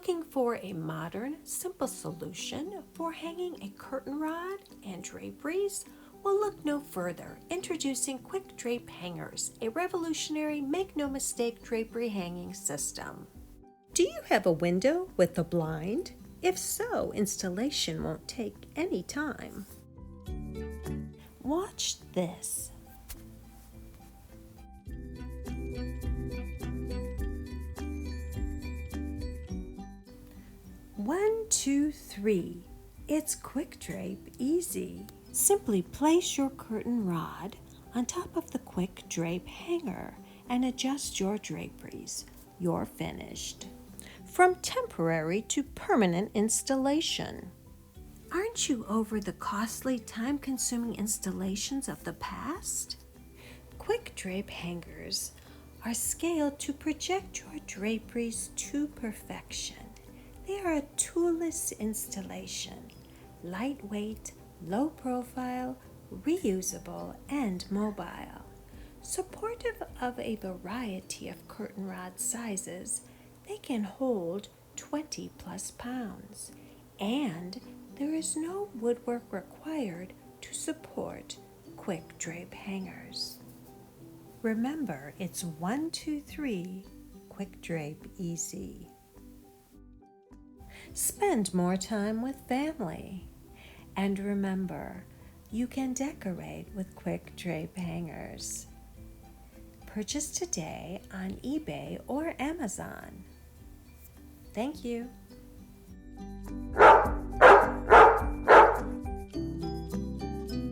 Looking for a modern, simple solution for hanging a curtain rod and draperies? Well, look no further. Introducing Quick Drape Hangers, a revolutionary, make no mistake drapery hanging system. Do you have a window with a blind? If so, installation won't take any time. Watch this. One, two, three. It's Quick Drape easy. Simply place your curtain rod on top of the Quick Drape hanger and adjust your draperies. You're finished. From temporary to permanent installation. Aren't you over the costly, time-consuming installations of the past? Quick Drape hangers are scaled to project your draperies to perfection. They are a toolless installation, lightweight, low profile, reusable, and mobile. Supportive of a variety of curtain rod sizes, they can hold 20 plus pounds, and there is no woodwork required to support Quick Drape hangers. Remember, it's 1, 2, 3, Quick Drape easy. Spend more time with family. And remember, you can decorate with Quick Drape hangers. Purchase today on eBay or Amazon. Thank you.